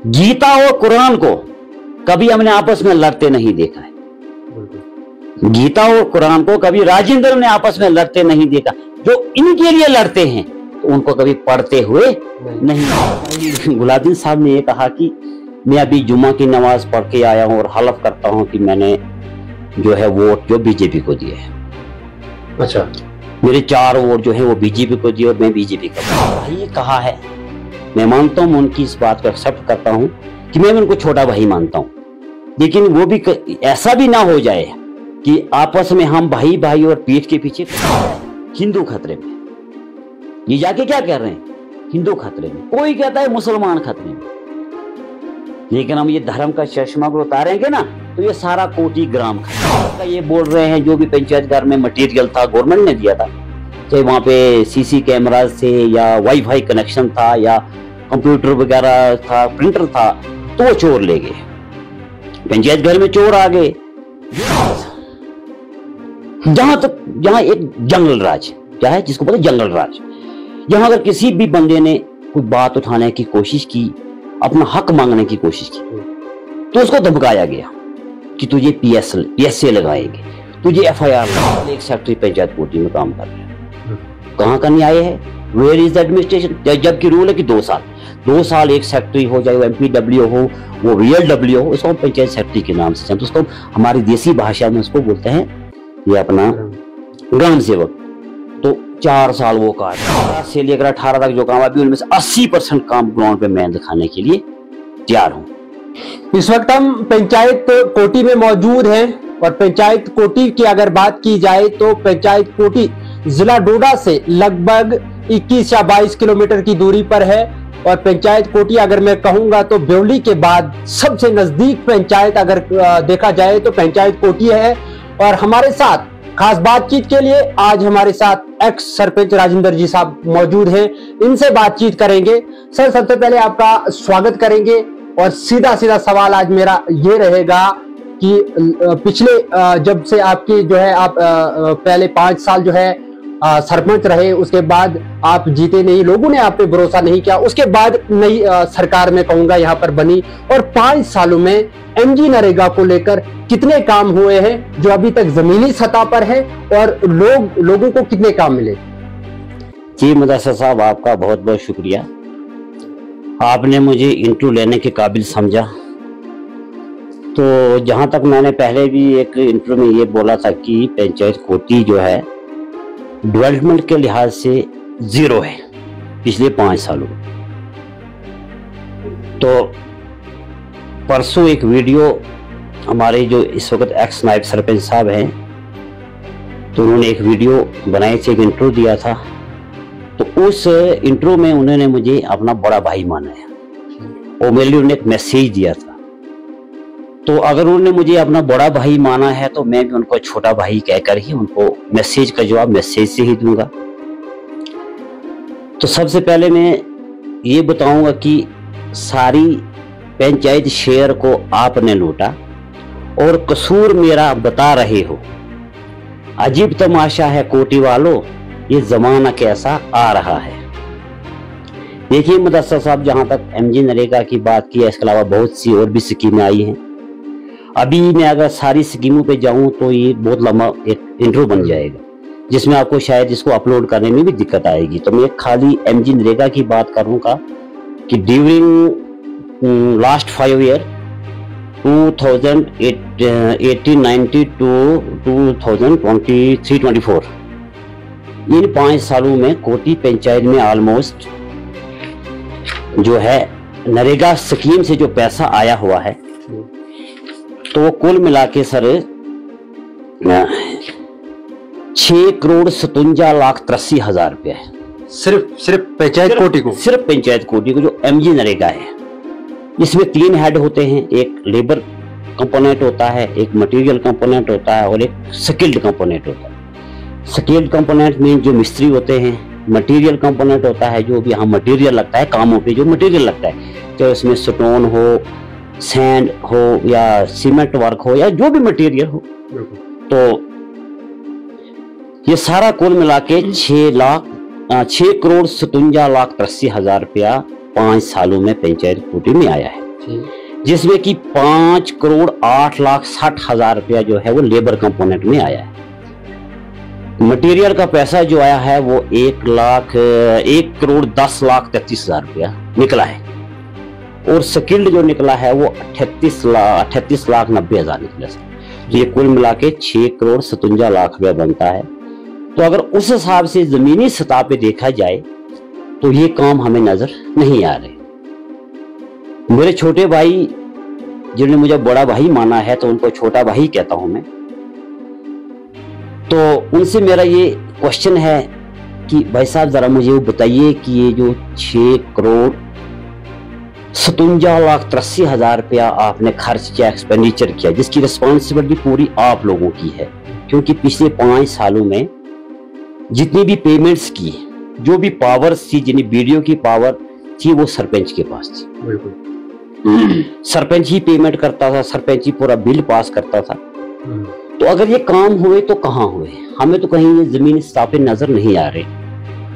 गीता और कुरान को कभी हमने आपस में लड़ते नहीं देखा है। गीता और कुरान को कभी राजेंद्र ने आपस में लड़ते नहीं देखा। जो इनके लिए लड़ते हैं तो उनको कभी पढ़ते हुए नहीं। गुलाबदीन साहब ने ये कहा कि मैं अभी जुम्मा की नमाज पढ़ के आया हूँ और हलफ करता हूँ कि मैंने जो है वोट जो बीजेपी को दिए है। अच्छा, मेरे 4 वोट जो है वो बीजेपी को दिए और मैं बीजेपी का भाई कहा है। मैं मानता हूँ, उनकी इस बात को एक्सेप्ट करता हूँ कि मैं उनको छोटा भाई मानता हूँ, लेकिन वो भी ऐसा भी ना हो जाए कि आपस में हम भाई भाई और पीठ के पीछे हिंदू खतरे में। ये जाके क्या कह रहे हैं? हिंदू खतरे में। कोई कहता है मुसलमान खतरे में, लेकिन हम ये धर्म का चश्मा को उतारेंगे ना तो ये सारा कोटी ग्राम खतरा। ये बोल रहे हैं जो भी पंचायत घर में मटेरियल था गवर्नमेंट ने दिया था, चाहे वहां पे सीसी कैमरा से या वाईफाई कनेक्शन था या कंप्यूटर वगैरह था, प्रिंटर था, तो वो चोर ले गए। पंचायत घर में चोर आ गए। जहां एक जंगल राज क्या है, जिसको पता है जंगल राज, यहां अगर किसी भी बंदे ने कोई बात उठाने की कोशिश की, अपना हक मांगने की कोशिश की, तो उसको धमकाया गया कि तुझे पीएसए लगाएंगे, तुझे एफआईआर। एक सेक्रेटरी पंचायत कोटी में काम कर रहे हैं, कहाँ करने आए हैं? Where is the administration? जबकि रूल है कि 2 साल एक सेक्रेटरी हो, चाहे वो एमपीडब्ल्यू हो, वो वीएलडब्ल्यू हो, उसको पंचायत सेक्रेटरी के नाम से, तो उसको हमारी देसी भाषा में उसको बोलते हैं ये अपना ग्राम सेवक। तो 4 साल वो काम से लेकर 18 तक जो काम, अभी उनमें से 80% काम ग्राउंड पे मैं दिखाने के लिए तैयार हूँ। इस वक्त हम पंचायत कोटी में मौजूद हैं और पंचायत कोटी की अगर बात की जाए तो पंचायत कोटी जिला डोडा से लगभग 21 या 22 किलोमीटर की दूरी पर है। और पंचायत कोटी अगर मैं कहूंगा तो ब्योली के बाद सबसे नजदीक पंचायत अगर देखा जाए तो पंचायत कोटी है। और हमारे साथ खास बातचीत के लिए आज हमारे साथ एक्स सरपंच राजेंद्र जी साहब मौजूद हैं, इनसे बातचीत करेंगे। सर, सबसे पहले आपका स्वागत करेंगे और सीधा सवाल आज मेरा ये रहेगा कि पिछले जब से आपकी जो है आप पहले 5 साल जो है सरपंच रहे, उसके बाद आप जीते नहीं, लोगों ने आप पे भरोसा नहीं किया, उसके बाद नई सरकार में कहूंगा यहाँ पर बनी, और 5 सालों में एमजी नरेगा को लेकर कितने काम हुए हैं जो अभी तक जमीनी सतह पर है, और लोगों को कितने काम मिले? जी मुदस्सिर साहब, आपका बहुत बहुत शुक्रिया। आपने मुझे इंटरव्यू लेने के काबिल समझा। तो जहां तक मैंने पहले भी एक इंटरव्यू में ये बोला था कि पंचायत कोटी जो है डेवलपमेंट के लिहाज से 0 है पिछले 5 सालों में। तो परसों एक वीडियो हमारे जो इस वक्त एक्स नायब सरपंच साहब हैं, तो उन्होंने एक वीडियो बनाई थी, एक इंटरव्यू दिया था। तो उस इंटरव्यू में उन्होंने मुझे अपना बड़ा भाई माना है और मेरे लिए उन्होंने एक मैसेज दिया था। तो अगर उन्होंने मुझे अपना बड़ा भाई माना है तो मैं भी उनको छोटा भाई कहकर ही उनको मैसेज का जवाब मैसेज से ही दूंगा। तो सबसे पहले मैं ये बताऊंगा कि सारी पंचायत शेयर को आपने लूटा और कसूर मेरा बता रहे हो। अजीब तमाशा है कोटी वालों, ये जमाना कैसा आ रहा है। देखिए मुदस्सिर साहब, जहां तक एमजी नरेगा की बात की है, इसके अलावा बहुत सी और भी स्कीमें आई हैं। अभी मैं अगर सारी स्कीमों पे जाऊं तो ये बहुत लंबा एक इंटरव्यू बन जाएगा, जिसमें आपको शायद इसको अपलोड करने में भी दिक्कत आएगी। तो मैं खाली एमजी नरेगा की बात करूंगा कि ड्यूरिंग लास्ट 5 ईयर 2018-19 टू 2023-24 इन 5 सालों में कोटी पंचायत में ऑलमोस्ट जो है नरेगा स्कीम से जो पैसा आया हुआ है, तो वो कुल मिला के सर 6,57,83,000 रुपया है। सिर्फ पंचायत कोटी को, सिर्फ पंचायत कोटी को जो एमजी नरेगा है। इसमें 3 हेड होते हैं, एक लेबर कंपोनेंट होता है, एक मटेरियल कंपोनेंट होता है और एक स्किल्ड कंपोनेंट होता है। स्किल्ड कंपोनेंट में जो मिस्त्री होते हैं, मटेरियल कंपोनेंट होता है जो भी यहाँ मटेरियल लगता है, कामों पे जो मटेरियल लगता है, तो इसमें स्टोन हो, सैंड हो या सीमेंट वर्क हो या जो भी मटेरियल हो, तो ये सारा कुल मिला के 6,57,83,000 रुपया 5 सालों में पंचायत कोटी में आया है। जिसमें कि 5,08,60,000 रुपया जो है वो लेबर कंपोनेंट में आया है। मटेरियल का पैसा जो आया है वो 1,10,33,000 रुपया निकला है, और स्किल्ड जो निकला है वो 38,90,000 निकला है। तो ये कुल मिला के 6,57,00,000 रुपया बनता है। तो अगर उस हिसाब से जमीनी सतह पे देखा जाए तो ये काम हमें नजर नहीं आ रहे। मेरे छोटे भाई जिन्होंने मुझे बड़ा भाई माना है तो उनको छोटा भाई कहता हूं मैं, तो उनसे मेरा ये क्वेश्चन है कि भाई साहब जरा मुझे वो बताइए कि ये जो 6,57,83,000 रुपया आपने खर्च किया, एक्सपेंडिचर किया, जिसकी रिस्पॉन्सिबिलिटी पूरी आप लोगों की है, क्योंकि पिछले 5 सालों में जितनी भी पेमेंट्स की, जो भी पावर्स थी, जितनी वीडियो की पावर थी, वो सरपंच के पास थी। बिल्कुल सरपंच ही पेमेंट करता था, सरपंच ही पूरा बिल पास करता था। तो अगर ये काम हुए तो कहाँ हुए? हमें तो कहीं ये जमीनी सतह पे नजर नहीं आ रहे,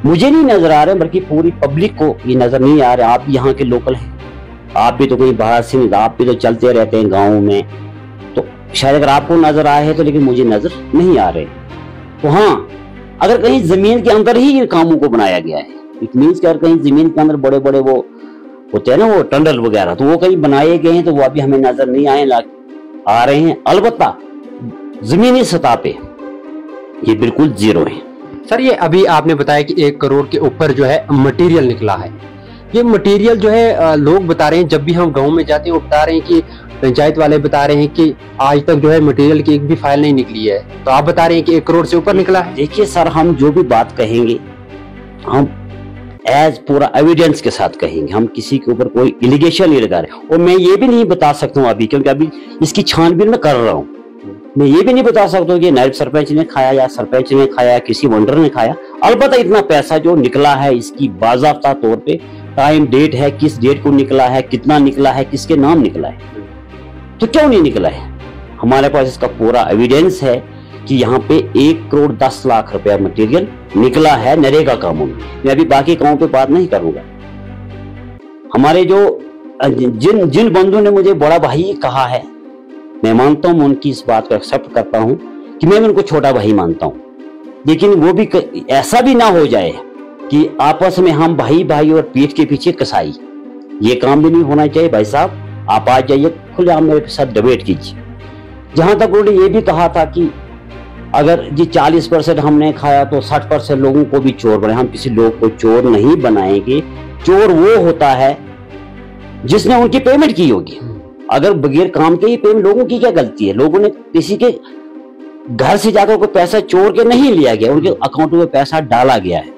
मुझे नहीं नजर आ रहे, बल्कि पूरी पब्लिक को ये नजर नहीं आ रहे। आप यहाँ के लोकल हैं, आप भी तो कहीं बाहर से नहीं, आप भी तो चलते रहते हैं गाँव में, तो शायद अगर आपको नजर आए हैं तो, लेकिन मुझे नजर नहीं आ रहे। तो हाँ, अगर कहीं जमीन के अंदर ही इन कामों को बनाया गया है, इट मीन्स कि अगर कहीं जमीन के अंदर बड़े बड़े वो होते हैं ना, वो टंडल वगैरह, तो वो कहीं बनाए गए हैं, तो वो अभी हमें नजर नहीं आ रहे हैं। अलबत्ता जमीनी सतह पे ये बिल्कुल जीरो है। सर, ये अभी आपने बताया कि 1 करोड़ के ऊपर जो है मटेरियल निकला है। ये मटेरियल जो है लोग बता रहे हैं, जब भी हम गांव में जाते हैं वो बता रहे हैं कि पंचायत वाले बता रहे हैं कि आज तक जो है मटेरियल की एक भी फाइल नहीं निकली है, तो आप बता रहे हैं कि 1 करोड़ से ऊपर निकला है। देखिए सर, हम जो भी बात कहेंगे हम एज पूरा एविडेंस के साथ कहेंगे, हम किसी के ऊपर कोई एलिगेशन नहीं लगा रहे। और मैं ये भी नहीं बता सकता हूँ अभी, क्योंकि अभी इसकी छानबीन में कर रहा हूँ, मैं ये भी नहीं बता सकता हूँ कि नायब सरपंच ने खाया या सरपंच ने खाया, किसी वंडर ने खाया। अलबत्ता इतना पैसा जो निकला है, इसकी बाज़ाब्ता तौर पे टाइम डेट है, किस डेट को निकला है, कितना निकला है, किसके नाम निकला है, तो क्यों नहीं निकला है। हमारे पास इसका पूरा एविडेंस है कि यहाँ पे 1,10,00,000 रुपया मटेरियल निकला है नरेगा कामों में। मैं अभी बाकी कामों पे बात नहीं करूंगा। हमारे जो जिन बंधुओं ने मुझे बड़ा भाई कहा है, मैं मानता हूं, उनकी इस बात को एक्सेप्ट करता हूं कि मैं उनको छोटा भाई मानता हूं, लेकिन वो भी ऐसा भी ना हो जाए कि आपस में हम भाई भाई और पीठ के पीछे कसाई, ये काम भी नहीं होना चाहिए। भाई साहब, आप आ जाइए, खुलेआम मेरे साथ डिबेट कीजिए। जहां तक उन्होंने ये भी कहा था कि अगर जी 40% हमने खाया तो 60% लोगों को भी चोर बनाए। हम किसी लोग को चोर नहीं बनाएंगे। चोर वो होता है जिसने उनकी पेमेंट की होगी। अगर बगैर काम के ही पेमेंट, लोगों की क्या गलती है? लोगों ने किसी के घर से जाकर कोई पैसा चोर के नहीं लिया गया, उनके अकाउंट में पैसा डाला गया है।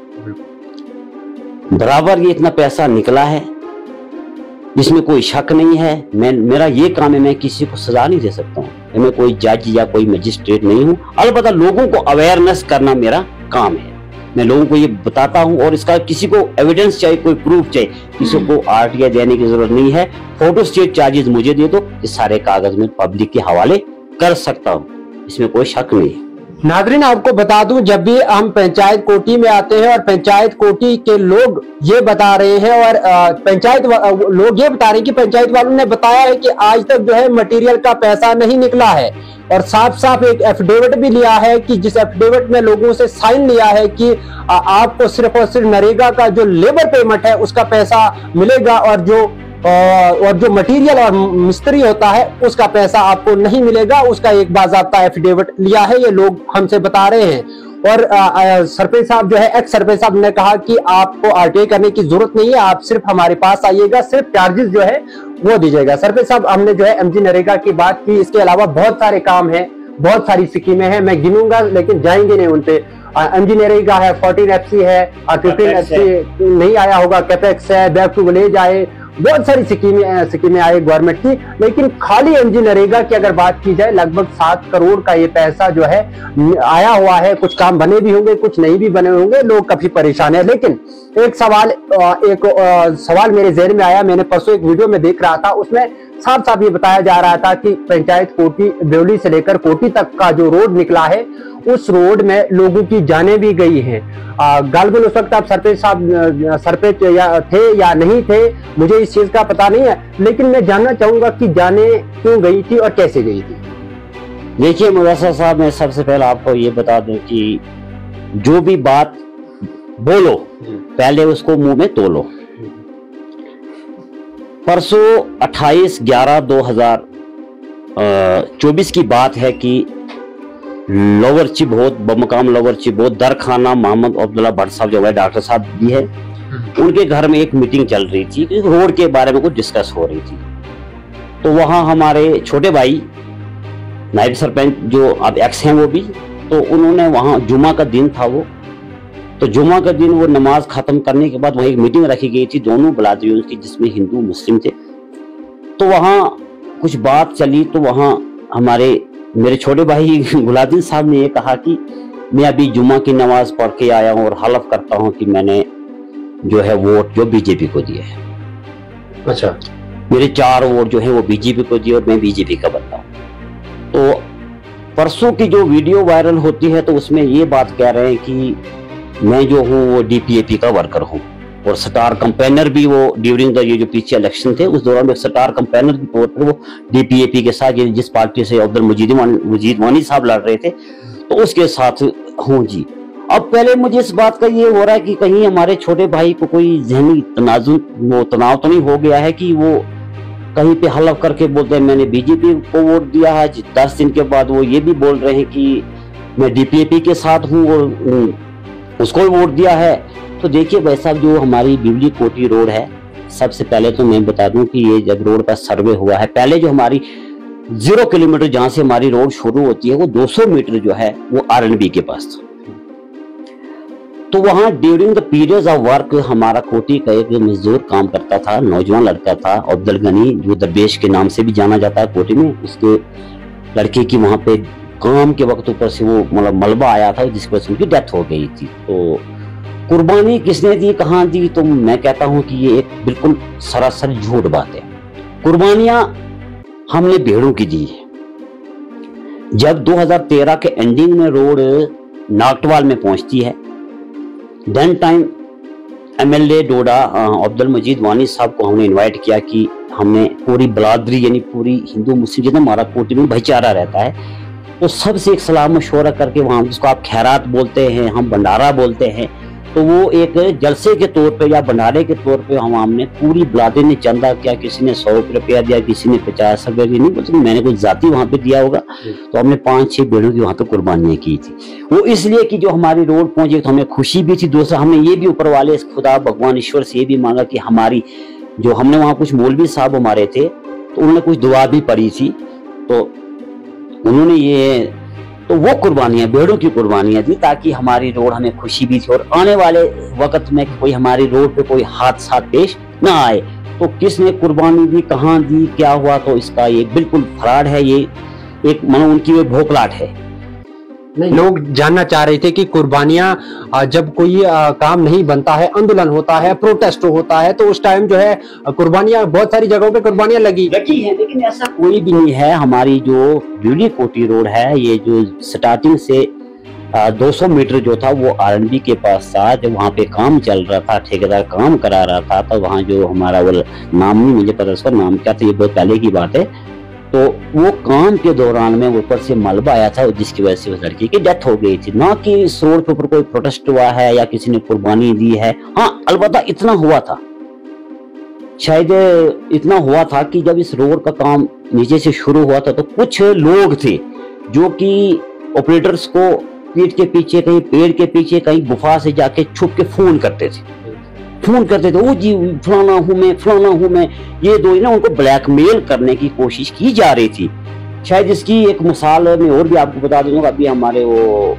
बराबर ये इतना पैसा निकला है, इसमें कोई शक नहीं है। मेरा ये काम है, मैं किसी को सजा नहीं दे सकता हूँ, मैं कोई जज या कोई मजिस्ट्रेट नहीं हूँ। अलबत्ता लोगों को अवेयरनेस करना मेरा काम है। मैं लोगों को ये बताता हूँ, और इसका किसी को एविडेंस चाहिए, कोई प्रूफ चाहिए, किसी को RTI देने की जरूरत नहीं है। फोटो स्टेट चार्जेस मुझे दे दो, इस सारे कागज में पब्लिक के हवाले कर सकता हूँ, इसमें कोई शक नहीं है। नाज़रीन, आपको बता दूं, जब भी हम पंचायत कोटी में आते हैं और पंचायत कोटी के लोग ये बता रहे हैं, और पंचायत लोग ये बता रहे हैं कि पंचायत वालों ने बताया है कि आज तक जो है मटेरियल का पैसा नहीं निकला है, और साफ साफ एक एफिडेविट भी लिया है कि जिस एफिडेविट में लोगों से साइन लिया है कि आपको सिर्फ और सिर्फ नरेगा का जो लेबर पेमेंट है उसका पैसा मिलेगा, और जो मटेरियल और मिस्त्री होता है उसका पैसा आपको नहीं मिलेगा। उसका एक बाज़ाब्ता एफिडेविट लिया है, ये लोग हमसे बता रहे हैं। और सरपंच साहब जो है, एक्स सरपंच साहब ने कहा कि आपको RTI करने की जरूरत नहीं है, आप सिर्फ हमारे पास आइएगा, सिर्फ चार्जेस जो है वो दीजिएगा। सरपंच साहब, हमने जो है MG नरेगा की बात की, इसके अलावा बहुत सारे काम हैं, बहुत सारी स्कीमें हैं, मैं गिनूंगा लेकिन जाएंगे नहीं उन पे। MG नरेगा है, 14FC है, 15FC नहीं आया होगा, कैपेक्स है, बैक टू विलेज आए, बहुत सारी स्कीमें आई गवर्नमेंट की। लेकिन खाली MG नरेगा की अगर बात की जाए, लगभग 7 करोड़ का ये पैसा जो है आया हुआ है। कुछ काम बने भी होंगे, कुछ नहीं भी बने होंगे, लोग काफी परेशान है। लेकिन एक सवाल मेरे ज़हन में आया, मैंने परसों एक वीडियो में देख रहा था, उसमें साफ साफ ये बताया जा रहा था कि पंचायत कोटी ब्योली से लेकर कोटी तक का जो रोड निकला है, उस रोड में लोगों की जानें भी गई हैं। गालबन उस वक्त आप सरपंच साहब सरपंच या थे या नहीं थे, मुझे इस चीज का पता नहीं है, लेकिन मैं जानना चाहूंगा कि जानें क्यों गई थी और कैसे गई थी। देखिए मुदस्सिर साहब, मैं सबसे पहले आपको ये बता दूं कि जो भी बात बोलो पहले उसको मुंह में तोलो। परसों 28/11/2024 की बात है कि लोवर चिबोत बमकाम लोवर चिबोत दरखाना मोहम्मद अब्दुल्ला भट्ट साहब जो है डॉक्टर साहब भी है, उनके घर में एक मीटिंग चल रही थी, रोड के बारे में कुछ डिस्कस हो रही थी। तो वहां हमारे छोटे भाई नायब सरपंच जो अब एक्स हैं वो भी, तो उन्होंने वहां जुमा का दिन था वो, तो जुमा का दिन वो नमाज खत्म करने के बाद वहाँ एक मीटिंग रखी गई थी दोनों बिरादरियों की, जिसमें हिंदू मुस्लिम थे। तो वहाँ कुछ बात चली, तो वहाँ हमारे मेरे छोटे भाई गुलादीन साहब ने ये कहा कि मैं अभी जुमा की नमाज पढ़ के आया हूँ और हलफ करता हूँ कि मैंने जो है वोट जो बीजेपी को दिया है। अच्छा, मेरे 4 वोट जो है वो बीजेपी को दिए और मैं बीजेपी का बंदा हूँ। तो परसों की जो वीडियो वायरल होती है तो उसमें ये बात कह रहे हैं कि मैं जो हूँ वो डीपीएपी का वर्कर हूँ और स्टार कंपेनर भी वो ड्यूरिंग द ये जो पीछे इलेक्शन थे उस दौरान एक स्टार कंपेनर के तौर पर वो डीपीएपी के साथ जिस पार्टी से अब्दुल मजीद वानी साहब लड़ रहे थे तो उसके साथ हूँ जी। अब पहले मुझे इस बात का ये हो रहा है कि कहीं हमारे छोटे भाई को कोई जहनी तनाव तो नहीं हो गया है कि वो कहीं पे हलफ करके बोलते हैं मैंने बीजेपी को वोट दिया है। 10 दिन के बाद वो ये भी बोल रहे हैं कि मैं डीपीएपी के साथ हूँ और उसको वोट दिया है। तो देखिए भाई साहब, जो हमारी ब्योली कोटी रोड है, सबसे पहले तो मैं बता दूं कि ये जब रोड का सर्वे हुआ है, पहले जो हमारी 0 किलोमीटर जहां से हमारी रोड शुरू होती है वो 200 मीटर जो है वो आरएनबी के पास था। तो वहां during the period of work हमारा कोटी का एक मजदूर काम करता था, नौजवान लड़का था अब्दुल गनी, जो दरवेश के नाम से भी जाना जाता है कोटी में। उसके लड़के की वहां पे काम के वक्त ऊपर से वो मतलब मलबा आया था जिसकी वजह से उनकी डेथ हो गई थी। तो कुर्बानी किसने दी, कहाँ दी, तो मैं कहता हूं कि ये एक बिल्कुल सरासर झूठ बात है। कुर्बानियां हमने भेड़ों की दी है। जब 2013 के एंडिंग में रोड नागटवाल में पहुंचती है, देन टाइम एमएलए डोडा अब्दुल मजीद वानी साहब को हमने इनवाइट किया कि हमने पूरी बिरादरी यानी पूरी हिंदू मुस्लिम जितना हमारा कोटी में भाईचारा रहता है तो सबसे एक सलाह मशवरा करके वहाँ, जिसको आप खैरात बोलते हैं, हम भंडारा बोलते हैं, तो वो एक जलसे के तौर पे या भंडारे के तौर पे हमने पूरी बिरादरी ने चंदा किया। किसी ने 100 रुपया दिया, किसी ने 50 रुपया, नहीं बोलते मैंने कुछ जाती वहाँ पे दिया होगा। तो हमने 5-6 भेड़ों की वहाँ पे कुर्बानियाँ की थी। वो इसलिए कि जो हमारी रोड पहुंची तो हमें खुशी भी थी, दूसरा हमने ये भी ऊपर वाले खुदा भगवान ईश्वर से ये भी मांगा कि हमारी जो हमने वहाँ कुछ मौलवी साहब हमारे थे तो उन्होंने कुछ दुआ भी पड़ी थी, तो उन्होंने ये तो वो कुर्बानियां भेड़ों की कुर्बानियां दी ताकि हमारी रोड हमें खुशी भी थी और आने वाले वक्त में कोई हमारी रोड पे कोई हादसा पेश ना आए। तो किसने कुर्बानी दी, कहाँ दी, क्या हुआ, तो इसका ये बिल्कुल फ्रॉड है, ये एक मानो उनकी वो भोकलाट है। लोग जानना चाह रहे थे कि कुर्बानियां जब कोई काम नहीं बनता है, आंदोलन होता है, प्रोटेस्ट होता है, तो उस टाइम जो है कुर्बानियां बहुत सारी जगहों पे कुर्बानियां लगी है, लेकिन ऐसा कोई भी नहीं है। हमारी जो ब्योली कोटी रोड है, ये जो स्टार्टिंग से 200 मीटर जो था वो आरएनबी के पास था। जब वहाँ पे काम चल रहा था, ठेकेदार काम करा रहा था, तो वहाँ जो हमारा वो नाम नहीं मुझे पता उसका नाम क्या था, ये बहुत पहले की बात है। तो वो काम के दौरान में ऊपर से मलबा आया था जिसकी वजह से उस लड़की की डेथ हो गई थी। ना कि इस रोड के ऊपर कोई प्रोटेस्ट हुआ है या किसी ने कुर्बानी दी है। हाँ, अलबत्ता इतना हुआ था, शायद इतना हुआ था कि जब इस रोड का काम नीचे से शुरू हुआ था तो कुछ लोग थे जो कि ऑपरेटर्स को पीठ के पीछे, कहीं पेड़ के पीछे, कहीं गुफा से जाके छुप के फोन करते थे, ओ जी फलाना हूं मैं, ये दो ना, उनको ब्लैकमेल करने की कोशिश की जा रही थी। शायद इसकी एक मिसाल मैं और भी आपको बता दूंगा। अभी हमारे वो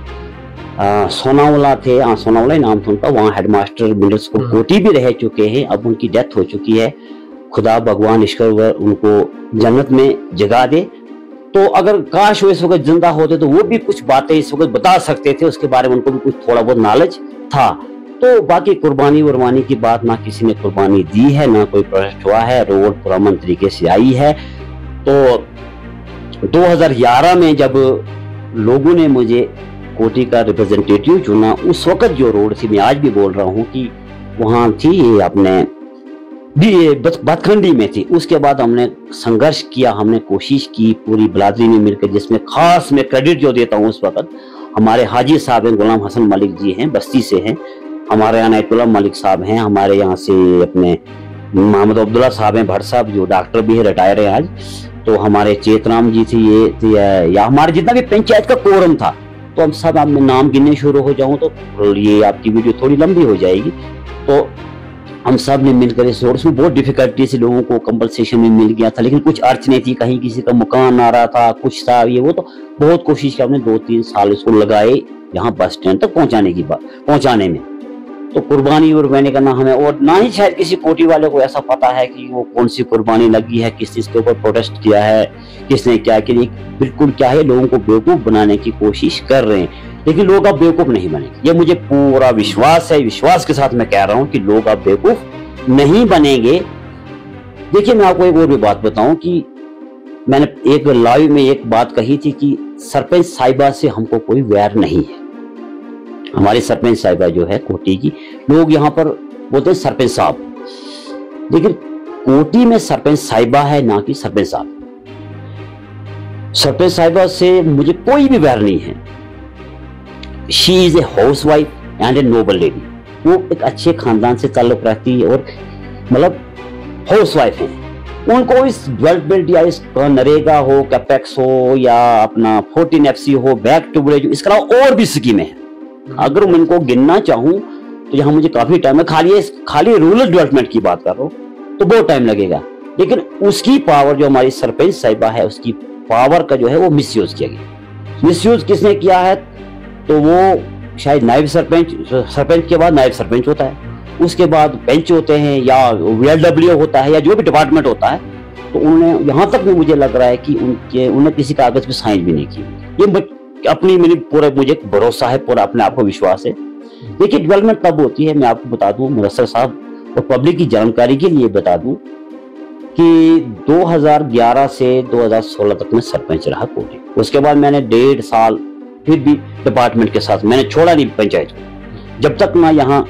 सोनावाला थे, सोनावाला ही नाम था उनका, वहाँ हेडमास्टर मिडिल स्कूल कोटी भी रह चुके हैं। अब उनकी डेथ हो चुकी है, खुदा भगवान ईश्वर उनको जन्नत में जगा दे। तो अगर काश वो इस वक्त जिंदा होते तो वो भी कुछ बातें इस वक्त बता सकते थे, उसके बारे में उनको भी कुछ थोड़ा बहुत नॉलेज था। तो बाकी कुर्बानी वुर्बानी की बात, ना किसी ने कुर्बानी दी है, ना कोई प्रोटेस्ट हुआ है, रोड पुरअमन तरीके से आई है। तो 2011 में जब लोगों ने मुझे कोटी का रिप्रेजेंटेटिव चुना, उस वक्त जो रोड थी, मैं आज भी बोल रहा हूँ कि वहाँ थी, ये अपने बतखंडी में थी। उसके बाद हमने संघर्ष किया, हमने कोशिश की पूरी बिरादरी में मिलकर, जिसमें खास मैं क्रेडिट जो देता हूँ उस वक्त हमारे हाजी साहब हैं, गुलाम हसन मलिक जी हैं, बस्ती से हैं, हमारे यहाँ नायतुल्लाह मलिक साहब हैं, हमारे यहाँ से अपने मोहम्मद अब्दुल्ला साहब हैं, भट्ट साहब जो डॉक्टर भी है, रिटायर है आज, तो हमारे चेतराम जी थी, ये या हमारे जितना भी पंचायत का कोरम था। तो हम सब, आप नाम गिनने शुरू हो जाऊं तो ये आपकी वीडियो थोड़ी लंबी हो जाएगी। तो हम सब ने मिलकर इस रोड में बहुत डिफिकल्टी से लोगों को कंपनसेशन में मिल गया था, लेकिन कुछ अड़चने थी, कहीं किसी का मकान आ रहा था, कुछ था ये वो, तो बहुत कोशिश की हमने, 2-3 साल इसको लगाए यहाँ बस स्टैंड तक पहुंचाने में। तो कुर्बानी और मैंने करना हमें, और ना ही शायद किसी कोटी वाले को ऐसा पता है कि वो कौन सी कुर्बानी लगी है, किस चीज के ऊपर प्रोटेस्ट किया है, किसने क्या किया। बिल्कुल क्या है, लोगों को बेवकूफ बनाने की कोशिश कर रहे हैं, लेकिन लोग अब बेवकूफ नहीं बनेंगे, ये मुझे पूरा विश्वास है। विश्वास के साथ मैं कह रहा हूं कि लोग अब बेवकूफ नहीं बनेंगे। देखिए, मैं आपको एक और भी बात बताऊं कि मैंने एक लाइव में एक बात कही थी कि सरपंच साहिबा से हमको कोई वैर नहीं है। हमारी सरपंच साहिबा जो है कोटी की, लोग यहाँ पर बोलते हैं सरपंच साहब, लेकिन कोटी में सरपंच साहिबा है, ना कि सरपंच साहब। सरपंच साहिबा से मुझे कोई भी वैर नहीं है। She is a house wife and a noble lady. वो एक अच्छे खानदान से ताल्लुक रखती है और मतलब हाउस वाइफ है। उनको इस डेवलपमेंट या इस नरेगा हो, कैपेक्स हो, या अपना 14FC हो, बैक टू विलेज, इसके अलावा और भी स्कीमें हैं। अगर मैं इनको गिनना चाहूं तो यहाँ मुझे काफी टाइम है। खाली रूरल डेवलपमेंट की बात कर रहा हूँ तो बहुत टाइम लगेगा, लेकिन उसकी पावर जो हमारी सरपंच साहिबा है, उसकी पावर का जो है वो मिसयूज किया गया। मिसयूज किसने किया है? तो वो शायद नायब सरपंच के बाद नायब सरपंच होता है, उसके बाद पंच होते हैं, या VLW होता है, या जो भी डिपार्टमेंट होता है। तो उन्होंने, यहाँ तक भी मुझे लग रहा है कि उन्होंने किसी कागज पे साइन भी नहीं की। ये अपनी मुझे भरोसा है, पूरा अपने आप को विश्वास है। देखिए, डेवलपमेंट तब होती है, मैं आपको बता दूं मुदस्सर साहब और पब्लिक की जानकारी के लिए बता दूं कि 2011 से 2016 तक मैं सरपंच रहा कोटी। उसके बाद मैंने 1.5 साल फिर भी डिपार्टमेंट के साथ मैंने छोड़ा नहीं पंचायत को, जब तक ना यहाँ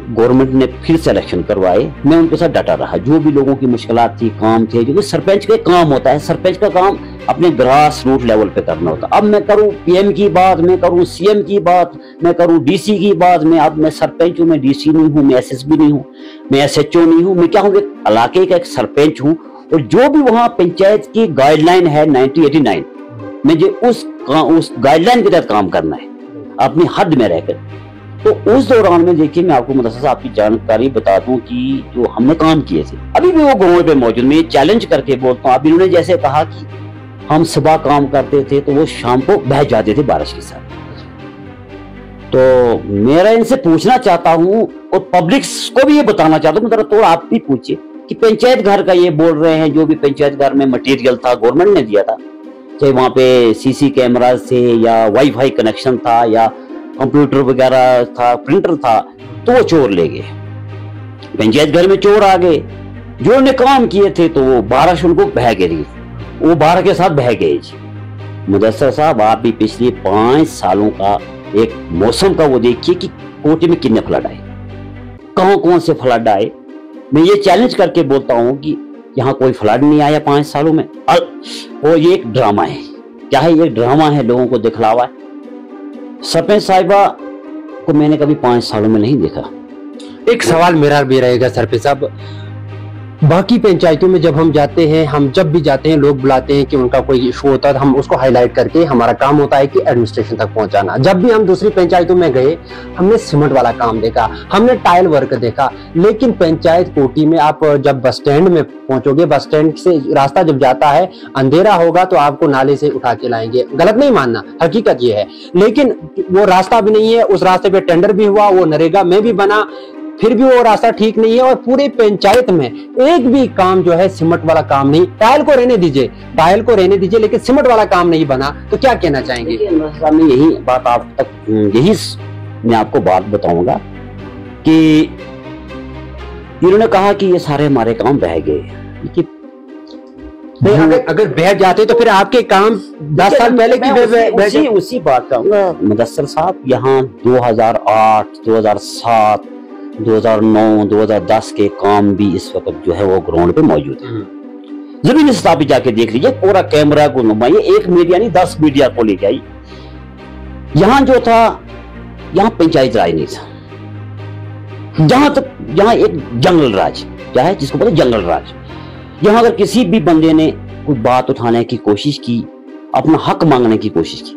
गवर्नमेंट ने फिर से इलेक्शन करवाए, मैं उनके साथ डटा रहा। जो भी लोगों की मुश्किलात थी, काम थे, जो सरपंच का काम होता है, सरपंच का काम अपने ग्रास रूट लेवल पे करना होता है। अब मैं करूं PM की बात, मैं करूं CM की बात, मैं करूं DC की बात, अब मैं सरपंच हूं, मैं DC नहीं हूं, मैं SSB नहीं हूं, मैं SHO नहीं हूं, मैं क्या हूं? एक इलाके का एक सरपंच हूं। और जो भी वहां पंचायत की गाइडलाइन है 1989, मुझे उस गाइडलाइन के तहत काम करना है, अपनी हद में रहकर। तो उस दौरान में देखिए, मैं आपको मुदस्सर साहब की जानकारी बता दूं कि जो हमने काम किए थे, अभी भी वो गांव पे मौजूद। मैं चैलेंज करके बोलता हूँ। अब इन्होंने जैसे कहा कि हम सुबह काम करते थे तो वो शाम को बह जाते थे बारिश के साथ। तो मेरा इनसे पूछना चाहता हूँ और पब्लिक को भी ये बताना चाहता हूँ, मतलब थोड़ा आप भी पूछिए कि पंचायत घर का ये बोल रहे हैं, जो भी पंचायत घर में मटेरियल था गवर्नमेंट ने दिया था, चाहे वहां पे CC कैमरा से या वाईफाई कनेक्शन था या कंप्यूटर वगैरह था, प्रिंटर था, तो वो चोर ले गए। पंचायत घर में चोर आ गए, जो ने काम किए थे तो वो 12 उनको बह गए, वो 12 के साथ बह गए। मुदस्सर साहब, आप भी पिछले 5 सालों का एक मौसम का वो देखिए कि कोटी में कितने फ्लड आए, कौन से फ्लड आए। मैं ये चैलेंज करके बोलता हूँ कि यहाँ कोई फ्लड नहीं आया 5 सालों में। और ये एक ड्रामा है। क्या है? ये ड्रामा है, लोगों को दिखलावा है। सरपंच साहिबा को मैंने कभी 5 सालों में नहीं देखा। एक सवाल मेरा भी रहेगा सरपंच साहब, बाकी पंचायतों में जब हम जाते हैं, हम जब भी जाते हैं, लोग बुलाते हैं कि उनका कोई इशू होता है, हम उसको हाईलाइट करके हमारा काम होता है कि एडमिनिस्ट्रेशन तक पहुंचाना। जब भी हम दूसरी पंचायतों में गए, हमने सीमेंट वाला काम देखा, हमने टाइल वर्क देखा। लेकिन पंचायत कोटी में आप जब बस स्टैंड में पहुंचोगे, बस स्टैंड से रास्ता जब जाता है, अंधेरा होगा तो आपको नाले से उठा के लाएंगे। गलत नहीं मानना, हकीकत ये है। लेकिन वो रास्ता भी नहीं है, उस रास्ते पे टेंडर भी हुआ, वो नरेगा में भी बना, फिर भी वो रास्ता ठीक नहीं है। और पूरे पंचायत में एक भी काम जो है सीमेंट वाला काम नहीं। टाइल को रहने दीजिए, लेकिन सीमेंट वाला काम नहीं बना। तो क्या कहना चाहेंगे? यही बात आप तक, यही मैं आपको बात बताऊंगा कि इन्होंने कहा कि ये सारे हमारे काम बह गए, कि अगर बह जाते तो फिर आपके काम 10 साल पहले की उसी बात कहूंगा मुदस्सिर साहब। यहाँ 2008, 2007, 2009, 2010 के काम भी इस वक्त जो है वो ग्राउंड पे मौजूद है। जमीनी सतह पे जाके देख लीजिए, पूरा कैमरा को घुमाइए, एक मीडिया नहीं 10 मीडिया को लेके आई। यहाँ जो था, यहाँ पंचायत राज नहीं था, जहां तक यहाँ एक जंगल राज क्या है, जिसको बोलते जंगल राज। यहाँ अगर किसी भी बंदे ने कोई बात उठाने की कोशिश की, अपना हक मांगने की कोशिश की,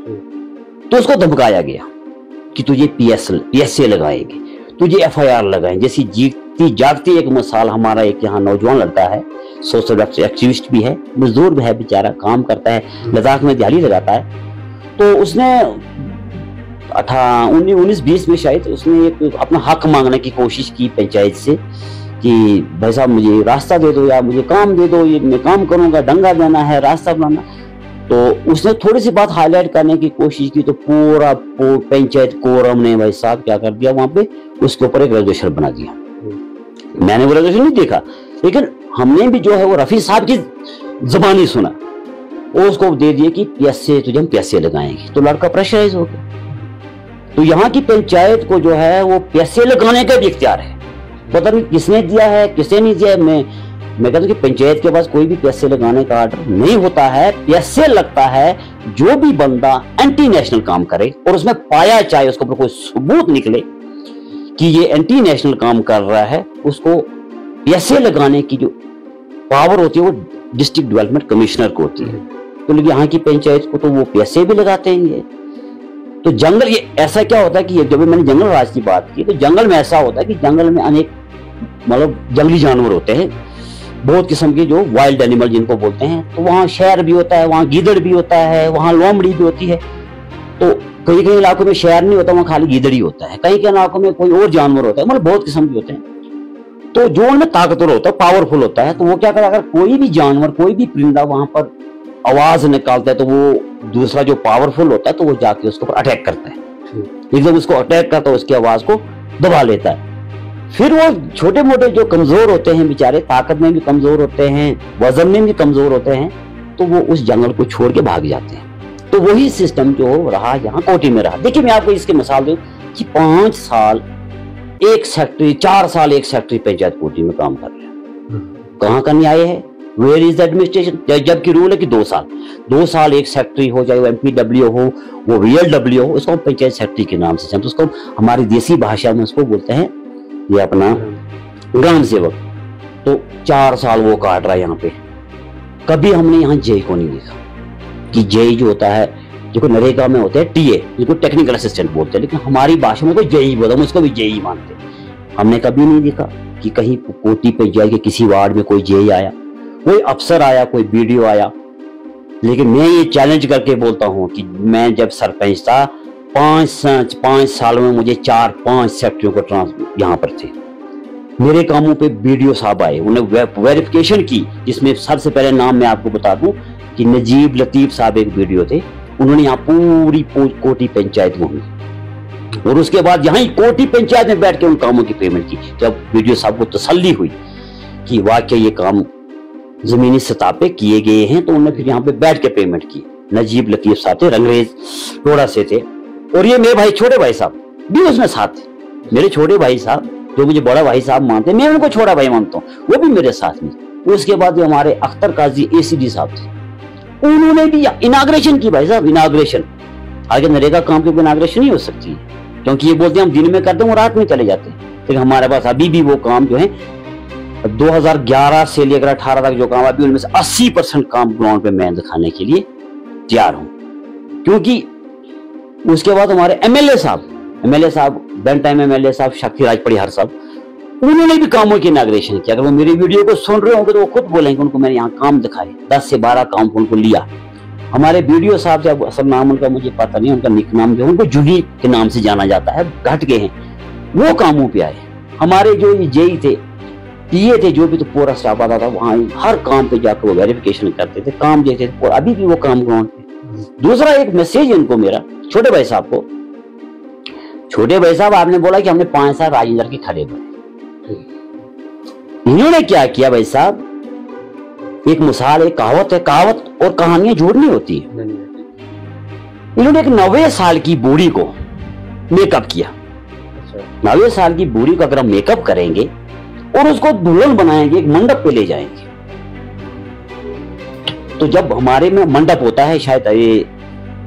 तो उसको धमकाया गया कि तुझे PSA लगाएंगे, तुझे FIR लगाएंगे। जैसी जीतती जागती एक मिसाल, हमारा एक यहाँ नौजवान लड़का है, सोशल एक्टिविस्ट भी है, मजदूर भी है, बेचारा काम करता है, लद्दाख में दिहाड़ी लगाता है। तो उसने 19-20 में शायद उसने एक अपना हक मांगने की कोशिश की पंचायत से कि भाई साहब मुझे रास्ता दे दो या मुझे काम दे दो, ये मैं काम करूंगा, डंगा देना है, रास्ता बनाना। तो उसने थोड़ी सी बात हाईलाइट करने की कोशिश की, तो पूरा पंचायत कोरम ने भाई साहब क्या कर दिया, वहां पे उसके ऊपर एक रेजोल्यूशन बना दिया। मैंने वो रेजोल्यूशन नहीं देखा, लेकिन हमने भी जो है वो रफी साहब की जुबानी सुना, और उसको दे दिए कि तुझे हम PSA लगाएंगे। तो लड़का प्रेशराइज हो गया। तो यहाँ की पंचायत को जो है वो PSA लगाने का भी इख्तियार है, पता नहीं किसने दिया है किसने नहीं दिया है। मैं कहता हूँ कि पंचायत के पास कोई भी PSA लगाने का आर्डर नहीं होता है। PSA लगता है जो भी बंदा एंटी नेशनल काम करे और उसमें पाया चाहे उसके ऊपर कोई सबूत निकले कि ये एंटी नेशनल काम कर रहा है, उसको PSA लगाने की जो पावर होती है वो डिस्ट्रिक्ट डेवलपमेंट कमिश्नर को होती है। तो लेकिन यहाँ की पंचायत को तो वो PSA भी लगाते हैं। तो जंगल, ये ऐसा क्या होता है कि जब मैंने जंगल राज की बात की, तो जंगल में ऐसा होता है कि जंगल में अनेक मतलब जंगली जानवर होते हैं, बहुत किस्म के जो वाइल्ड एनिमल जिनको बोलते हैं। तो वहाँ शेर भी होता है, वहाँ गीदड़ भी होता है, वहाँ लोमड़ी भी होती है। तो कई कई इलाकों में शेर नहीं होता, वहाँ खाली गीदड़ ही होता है। कई कई इलाकों में कोई और जानवर होता है, मतलब बहुत किस्म के होते हैं। तो जो उनमें ताकतवर होता है, पावरफुल होता है, तो वो क्या करे, अगर कोई भी जानवर, कोई भी परिंदा वहां पर आवाज निकालता है, तो वो दूसरा जो पावरफुल होता है तो वो जाके उसके ऊपर अटैक करता है, एकदम उसको अटैक करता है, उसकी आवाज को दबा लेता है। फिर वो छोटे मोटे जो कमजोर होते हैं बेचारे, ताकत में भी कमजोर होते हैं, वजन में भी कमजोर होते हैं, तो वो उस जंगल को छोड़ के भाग जाते हैं। तो वही सिस्टम जो रहा यहाँ कोटी में रहा। देखिए मैं आपको इसकी मिसाल दूं कि 5 साल एक सेक्रेटरी, 4 साल एक सेक्रेटरी पंचायत कोटी में काम कर रहे हैं। कहाँ का न्याय है? Where is the administration? जबकि रूल है कि 2 साल एक सेक्रेटरी हो, चाहे वो MPW हो, वो VLW हो, उसको हम पंचायत सेक्रेटरी के नाम से, तो उसको हमारी देसी भाषा में उसको बोलते हैं ये अपना ग्राम सेवक। तो 4 साल वो काट रहा है यहाँ पे। कभी हमने यहाँ जेई को नहीं देखा कि जेई जो होता है, जो नरेगा में होते हैं TA, जिसको टेक्निकल असिस्टेंट बोलते हैं, लेकिन हमारी भाषा में कोई जेई बोलता है, उसको भी जेई मानते हैं। हमने कभी नहीं देखा कि कहीं कोटी पंचायत के किसी वार्ड में कोई जेई आया, कोई अफसर आया, कोई BDO आया। लेकिन मैं ये चैलेंज करके बोलता हूँ कि मैं जब सरपंच था 5 साल में मुझे 4-5 सेक्रेटरियों को यहाँ पर थे। मेरे कामों पे BDO साहब आए, उन्हें वेरिफिकेशन की, जिसमें सबसे पहले नाम मैं आपको बता दूं कि नजीब लतीफ साहब एक BDO थे। उन्होंने यहाँ पूरी कोटी पंचायत घूमी और उसके बाद यहाँ ही कोटी पंचायत में बैठ के उन कामों की पेमेंट की। जब BDO साहब को तसल्ली हुई कि वाकई ये काम जमीनी सतह पे किए गए हैं, तो उन्होंने फिर यहाँ पे बैठ के पेमेंट की। नजीब लतीफ साहब थे, रंगरेज टोड़ा से थे, और ये मेरे भाई छोटे भाई साहब भी उसमें साथ थे। मेरे छोटे भाई साहब जो मुझे बड़ा भाई साहब मानते, मैं उनको छोटा भाई मानता हूँ, वो भी मेरे साथ में। उसके बाद हमारे अख्तर काजी ACD साहब थे, उन्होंने भी इनाग्रेशन की। भाई साहब इनाग्रेशन, आगे नरेगा काम की इनाग्रेशन नहीं हो सकती है, क्योंकि ये बोलते हैं हम दिन में करते हैं, वो रात में चले जाते हैं। लेकिन हमारे पास अभी भी वो काम जो है 2011 से लेकर 18 तक जो काम, अभी उनमें से 80% काम ग्राउंड पे मैं दिखाने के लिए तैयार हूं। क्योंकि उसके बाद हमारे MLA साहब बेन टाइम MLA साहब शक्तिराज परिहार साहब, उन्होंने भी कामों की इनाग्रेशन किया। अगर वो मेरी वीडियो को सुन रहे होंगे तो वो खुद बोलेंगे, उनको मैंने यहाँ काम दिखाए, 10 से 12 काम उनको लिया। हमारे BDO साहब से, असल नाम उनका मुझे पता नहीं, उनका निक नाम जो उनको जूही के नाम से जाना जाता है, घट गए हैं, वो कामों पे आए। हमारे जो जेई थे, TA थे, जो भी तो पूरा स्टाफ आता था, वहां हर काम पे जाकर वो वेरिफिकेशन करते थे, काम देखते थे, और अभी भी वो काम ग्राउंड पे। दूसरा एक मैसेज इनको मेरा, छोटे भाई साहब को, छोटे भाई साहब, आपने बोला कि हमने 5 साल राजेंद्र के खड़े करे। इन्होंने क्या किया भाई साहब, एक मिसाल, एक कहावत है, कहावत और कहानियां झूठ नहीं होती है। इन्होंने एक 90 साल की बूढ़ी को मेकअप किया। 90 साल की बूढ़ी को अगर हम मेकअप करेंगे और उसको दुल्हन बनाएंगे, एक मंडप पे ले जाएंगे, तो जब हमारे में मंडप होता है, शायद ये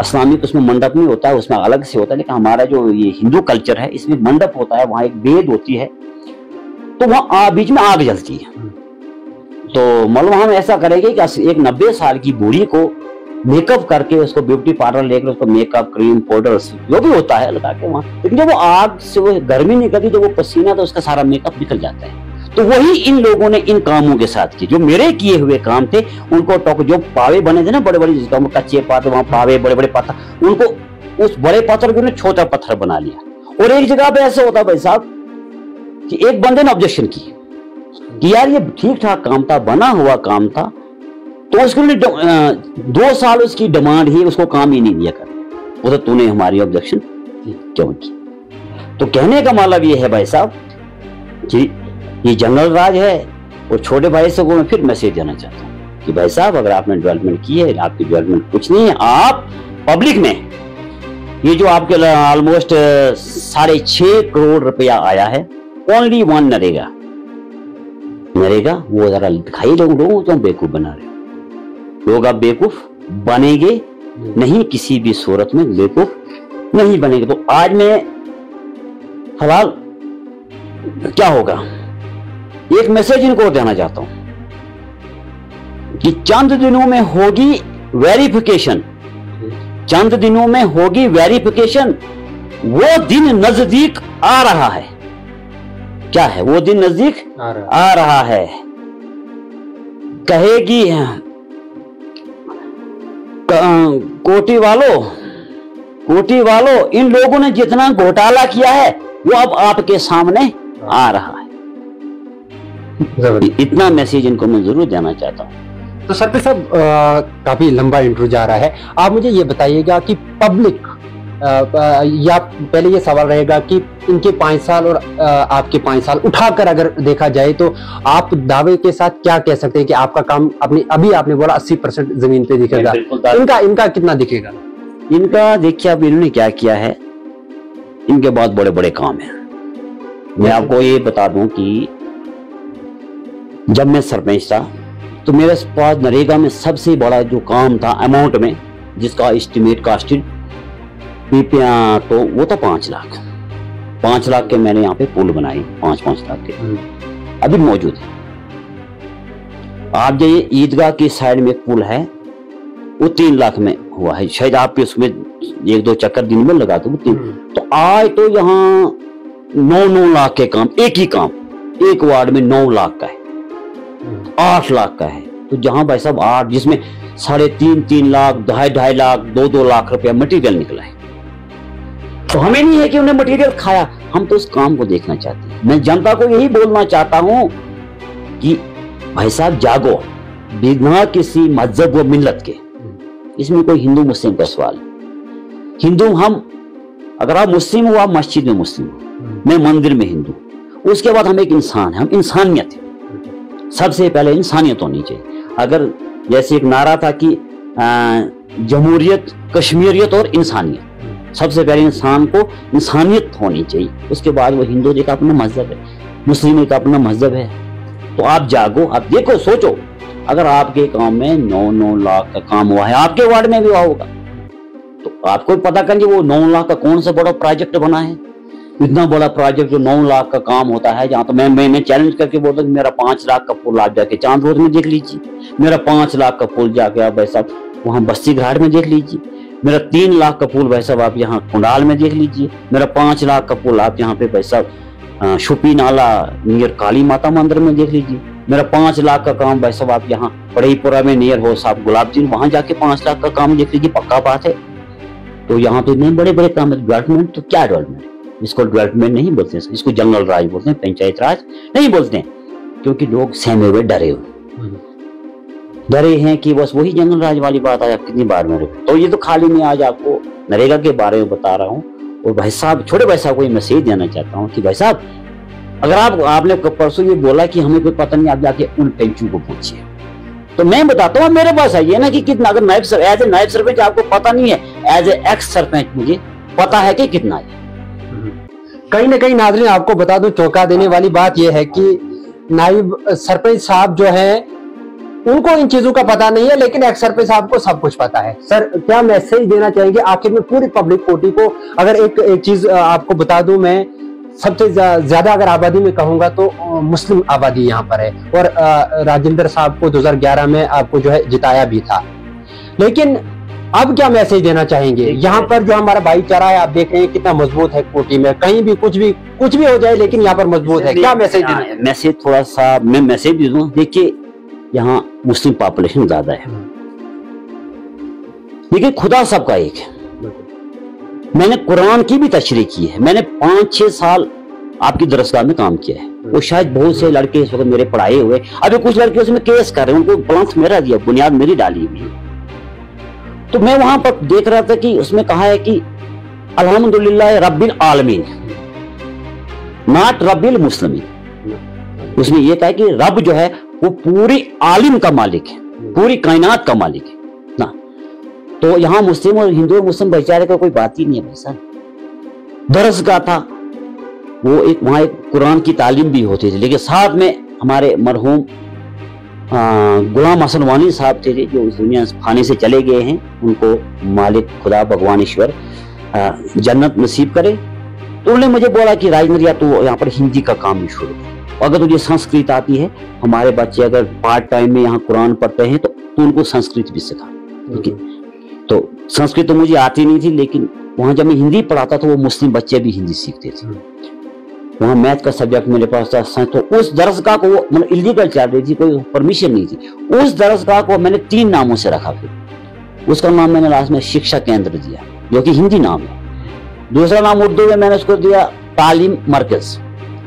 इस्लामिक उसमें मंडप नहीं होता है, उसमें अलग से होता है, लेकिन हमारा जो ये हिंदू कल्चर है इसमें मंडप होता है, वहां एक बेद होती है, तो वहां बीच में आग जलती है। तो मतलब हम ऐसा करेंगे कि एक 90 साल की बूढ़ी को मेकअप करके, उसको ब्यूटी पार्लर लेकर उसको मेकअप, क्रीम, पाउडर जो भी होता है लगा के वहां, लेकिन जब वो आग से वो गर्मी निकलती तो वो पसीना, तो उसका सारा मेकअप निकल जाता है। तो वही इन लोगों ने इन कामों के साथ किए, जो मेरे किए हुए काम थे उनको टोक, जो पावे बने थे ना बड़े बड़े, जिसका कच्चे पाते वहां पावे, बड़े बड़े पत्थर, उनको उस बड़े पत्थर को छोटा पत्थर बना लिया। और एक जगह पे ऐसा होता भाई साहब कि एक बंदे ने ऑब्जेक्शन की कि यार ये ठीक ठाक काम था, बना हुआ काम था, तो उसके लिए 2 साल उसकी डिमांड ही, उसको काम ही नहीं दिया कर, वो तो तूने हमारी ऑब्जेक्शन क्यों की। तो कहने का मतलब ये है भाई साहब कि ये जंगल राज है। और छोटे भाई से को मैं फिर मैसेज देना चाहता हूँ कि भाई साहब, अगर आपने डेवलपमेंट की है, आपकी डेवलपमेंट कुछ नहीं है, आप पब्लिक में ये जो आपके ऑलमोस्ट 6.5 करोड़ रुपया आया है, ओनली 1 नरेगा, वो जरा दिखाई लोगों तो बेवकूफ बना रहे हो। लोग अब बेवकूफ बनेंगे नहीं, किसी भी सूरत में बेवकूफ नहीं बनेंगे। तो आज मैं फिलहाल क्या होगा, एक मैसेज इनको देना चाहता हूं कि चंद दिनों में होगी वेरिफिकेशन, चंद दिनों में होगी वेरिफिकेशन, वो दिन नजदीक आ रहा है। क्या है वो दिन? नजदीक आ रहा है। कहेगी कोटी वालों, इन लोगों ने जितना घोटाला किया है वो अब आपके सामने आ रहा है। इतना मैसेज इनको मैं जरूर देना चाहता हूँ। तो सर साहब, काफी लंबा इंटरव्यू जा रहा है, आप मुझे ये बताइएगा कि पब्लिक, या पहले ये सवाल रहेगा कि इनके 5 साल और आपके 5 साल उठाकर अगर देखा जाए तो आप दावे के साथ क्या कह सकते हैं कि आपका काम अभी आपने बोला 80% जमीन पे दिखेगा, इनका कितना दिखेगा? इनका देखिए, अब इन्होंने क्या किया है, इनके बहुत बड़े बड़े काम है। मैं आपको ये बता दूं कि जब मैं सरपंच था तो मेरे पास नरेगा में सबसे बड़ा जो काम था अमाउंट में, जिसका एस्टिमेट कास्टेड तो वो था 5 लाख। 5 लाख के मैंने यहाँ पे पुल बनाए, 5-5 लाख के अभी मौजूद है। आप जाइए, ईदगाह की साइड में एक पुल है, वो 3 लाख में हुआ है, शायद आप उसमें 1-2 चक्कर दिन में लगा दो। तो आज तो यहाँ 9-9 लाख के काम, एक ही काम एक वार्ड में 9 लाख का है, 8 लाख का है। तो जहां भाई साहब 8, जिसमें 3.5 लाख, 2.5 लाख, 2-2 लाख रुपया मटेरियल निकला है। तो हमें नहीं है कि उन्हें मटेरियल खाया, हम तो उस काम को देखना चाहते हैं। मैं जनता को यही बोलना चाहता हूं कि भाई साहब जागो, बिना किसी मजहब व मिल्लत के। इसमें कोई हिंदू मुस्लिम का सवाल, हिंदू हम, अगर आप मुस्लिम हो, आप मस्जिद में मुस्लिम हो, मैं मंदिर में हिंदू, उसके बाद हम एक इंसान है, हम इंसानियत है। सबसे पहले इंसानियत होनी चाहिए। अगर जैसे एक नारा था कि जमहूरियत, कश्मीरियत और इंसानियत, सबसे पहले इंसान को इंसानियत होनी चाहिए, उसके बाद वो हिंदू जी का अपना मजहब है, मुस्लिम का अपना मजहब है। तो आप जागो, आप देखो, सोचो, अगर आपके गांव में 9-9 लाख का काम हुआ है, आपके वार्ड में भी हुआ होगा, तो आपको पता करिए वो 9 लाख का कौन सा बड़ा प्रोजेक्ट बना है। इतना बड़ा प्रोजेक्ट जो 9 लाख का काम होता है, जहां तो मैं चैलेंज करके बोलता हूँ मेरा 5 लाख का पुल आप जाके चांद रोड में देख लीजिए, मेरा 5 लाख का पुल जाके आप भाई साहब वहां बस्ती घाट में देख लीजिए, मेरा 3 लाख का पुल भाई साहब आप यहाँ कुंडाल में देख लीजिए, मेरा 5 लाख का पुल आप यहाँ पे भाई साहब शुपी नाला नियर काली माता मंदिर में देख लीजिए, मेरा 5 लाख का काम भाई साहब आप यहाँ बड़ईपुरा में नियर हो साहब गुलाब जी, वहां जाके 5 लाख का काम देख लीजिए, पक्का बात है। तो यहाँ पे इतने बड़े बड़े काम है। डेवलपमेंट तो क्या डेवलपमेंट, इसको डेवलपमेंट नहीं बोलते, इसको जंगल राज बोलते हैं, पंचायत राज नहीं बोलते हैं, क्योंकि लोग सहमे हुए, डरे हैं कि बस वही जंगल राज वाली बात आज कितनी बार मेरे। तो ये तो खाली मैं आज आपको नरेगा के बारे में बता रहा हूँ, और भाई साहब, छोटे भाई साहब को ये मैसेज देना चाहता हूँ कि भाई साहब, अगर आपने परसों ये बोला कि हमें कोई पता नहीं, आप जाके उन पेंचू को पूछिए। तो मैं बताता हूँ, मेरे पास आइए ना कि कितना, अगर एज ए नायब सरपंच आपको पता नहीं है, एज ए एक्स सरपंच मुझे पता है कि कितना है। कहीं ना कहीं नाज़रीन आपको बता दूं, चौंका देने वाली बात यह है कि नायब सरपंच साहब जो है उनको इन चीजों का पता नहीं है, लेकिन एक्स सरपंच साहब को सब कुछ पता है। सर, क्या मैसेज देना चाहेंगे आखिर में पूरी पब्लिक कोटी को? अगर एक चीज आपको बता दूं, मैं सबसे ज्यादा अगर आबादी में कहूंगा तो मुस्लिम आबादी यहाँ पर है, और राजेंद्र साहब को 2011 में आपको जो है जिताया भी था। लेकिन अब क्या मैसेज देना चाहेंगे? यहाँ पर जो हमारा भाईचारा है, आप देख रहे हैं कितना मजबूत है कोटी में, कहीं भी कुछ भी हो जाए लेकिन यहाँ पर मजबूत है। क्या मैसेज देना? मैसेज थोड़ा सा मैं मैसेज दे दूं, देखिए यहाँ मुस्लिम पॉपुलेशन ज्यादा है, लेकिन खुदा सबका एक है। मैंने कुरान की भी तशरीह की है, मैंने 5-6 साल आपकी दरसगाह में काम किया है। वो शायद बहुत से लड़के इस वक्त मेरे पढ़ाए हुए, अभी कुछ लड़के उसमें केस कर रहे हैं, उनको प्लांट मेरा दिया, बुनियाद मेरी डाली हुई है। तो मैं वहां पर देख रहा था कि उसमें कहा है कि अल्हम्दुलिल्लाह रब्बिल आलमीन, नॉट रब्बिल मुस्लिमीन। उसमें यह कहा कि रब जो है वो पूरी आलिम का मालिक है, पूरी कायनात का मालिक है ना। तो यहाँ मुस्लिम और हिंदू और मुस्लिम भाईचारे का कोई बात ही नहीं है भाई साहब। दरसगाह था वो, एक वहां एक कुरान की तालीम भी होती थी, लेकिन साथ में हमारे मरहूम गुलाम हसन वानी साहब थे जो इस दुनिया खाने से चले गए हैं, उनको मालिक खुदा भगवान ईश्वर जन्नत नसीब करे। तो उन्होंने मुझे बोला कि राजेंद्र, या तो यहाँ पर हिंदी का काम भी शुरू कर, अगर तुझे संस्कृत आती है, हमारे बच्चे अगर पार्ट टाइम में यहाँ कुरान पढ़ते हैं तो उनको संस्कृत भी सिखा। ठीक है, तो संस्कृत तो मुझे आती नहीं थी, लेकिन वहां जब मैं हिंदी पढ़ाता तो वो मुस्लिम बच्चे भी हिंदी सीखते थे। वहाँ मैथ का सब्जेक्ट मेरे पास था, तो उस दरसगाह को मतलब इलीगल चल रही थी, कोई परमिशन नहीं थी। उस दरसगाह को मैंने 3 नामों से रखा। फिर उसका नाम मैंने लास्ट में शिक्षा केंद्र दिया, जो कि हिंदी नाम है। दूसरा नाम उर्दू में मैंने उसको दिया तालीम मरकज,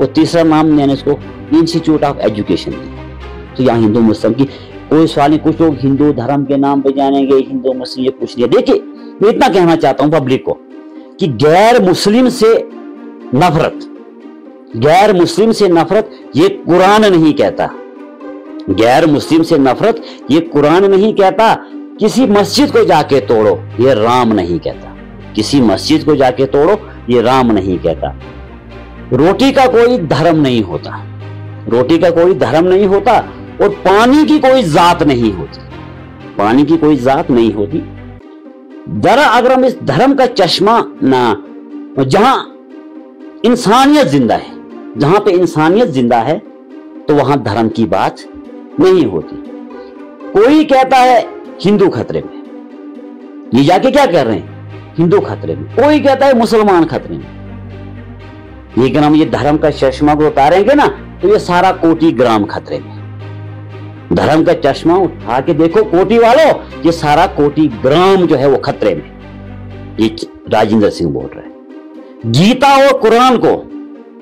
और तीसरा नाम मैंने उसको इंस्टीट्यूट ऑफ एजुकेशन दिया। तो यहाँ हिंदू मुस्लिम की कोई सवाल नहीं। कुछ लोग हिंदू धर्म के नाम पे जानेंगे, हिंदू मुस्लिम, ये कुछ नहीं। देखिए, मैं इतना कहना चाहता हूँ पब्लिक को कि गैर मुस्लिम से नफरत, गैर मुस्लिम से नफरत ये कुरान नहीं कहता। गैर मुस्लिम से नफरत ये कुरान नहीं कहता। किसी मस्जिद को जाके तोड़ो, ये राम नहीं कहता। किसी मस्जिद को जाके तोड़ो, ये राम नहीं कहता। रोटी का कोई धर्म नहीं होता, रोटी का कोई धर्म नहीं होता, और पानी की कोई जात नहीं होती, पानी की कोई जात नहीं होती। जरा अगर हम इस धर्म का चश्मा ना, जहां इंसानियत जिंदा है, जहां पे इंसानियत जिंदा है, तो वहां धर्म की बात नहीं होती। कोई कहता है हिंदू खतरे में, ये जाके क्या कर रहे हैं, हिंदू खतरे में। कोई कहता है मुसलमान खतरे में। लेकिन हम ये धर्म का चश्मा को उतारेंगे ना, तो ये सारा कोटी ग्राम खतरे में। धर्म का चश्मा उठा के देखो कोटी वालों, ये सारा कोटी ग्राम जो है वो खतरे में। ये राजेंद्र सिंह बोल रहे हैं। गीता और कुरान को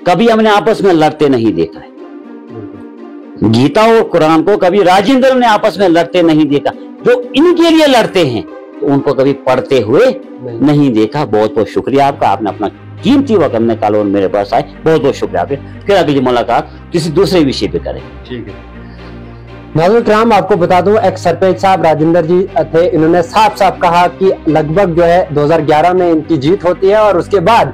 कभी हमने आपस में लड़ते नहीं देखा है। गीता और कुरान को कभी राजेंद्र ने आपस में लड़ते नहीं देखा। जो इनके लिए लड़ते हैं तो उनको कभी पढ़ते हुए नहीं देखा। बहुत बहुत शुक्रिया आपका, आपने अपना कीमती वक्त हमने कल मेरे पास आए, बहुत बहुत शुक्रिया आपके। फिर अगली मुलाकात किसी दूसरे विषय पे करें। ठीक है। नाज़रीन किराम, आपको बता दूं, एक्स सरपंच साहब राजेंद्र जी थे, इन्होंने साफ साफ कहा कि लगभग जो है 2011 में इनकी जीत होती है, और उसके बाद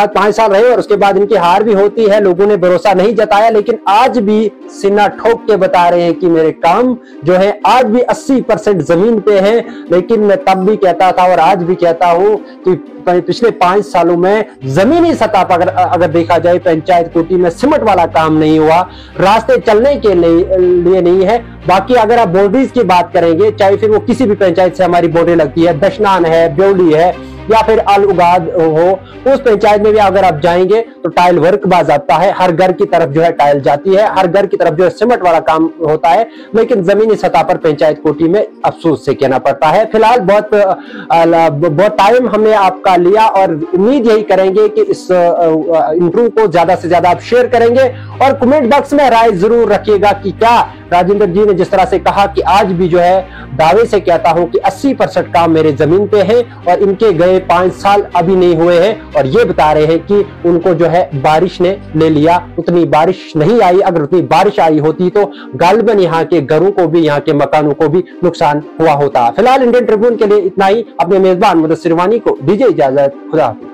5 साल रहे, और उसके बाद इनकी हार भी होती है। लोगों ने भरोसा नहीं जताया, लेकिन आज भी सीना ठोक के बता रहे हैं कि मेरे काम जो है आज भी 80% जमीन पे है। लेकिन मैं तब भी कहता था और आज भी कहता हूं कि पिछले 5 सालों में जमीनी सतह पर अगर देखा जाए, पंचायत कोटी में सिमट वाला काम नहीं हुआ, रास्ते चलने के लिए नहीं है। बाकी अगर आप बाउंड्रीज की बात करेंगे, चाहे फिर वो किसी भी पंचायत से हमारी बाउंड्री लगती है, दशनान है, ब्योली है, या फिर अल उगाद हो, उस पंचायत में भी अगर आप जाएंगे तो टाइल वर्क बाज़ाब्ता है, हर घर की तरफ जो है टाइल जाती है, हर घर की तरफ जो है सिमट वाला काम होता है। लेकिन जमीनी सतह पर पंचायत कोटी में अफसोस से कहना पड़ता है। फिलहाल बहुत टाइम हमने आपका लिया, और उम्मीद यही करेंगे कि इस इंटरव्यू को ज्यादा से ज्यादा आप शेयर करेंगे, और कमेंट बॉक्स में राय जरूर रखिएगा कि क्या राजेंद्र जी ने जिस तरह से कहा कि आज भी जो है दावे से कहता हूं कि 80% काम मेरे जमीन पे है और इनके गए 5 साल अभी नहीं हुए हैं, और ये बता रहे हैं कि उनको जो है बारिश ने ले लिया, उतनी बारिश नहीं आई। अगर उतनी बारिश आई होती तो गालिबन यहाँ के घरों को भी, यहाँ के मकानों को भी नुकसान हुआ होता। फिलहाल इंडियन ट्रिब्यून के लिए इतना ही। अपने मेजबान मुदस्सिर वानी को दीजिए इजाजत। खुदा हाफिज।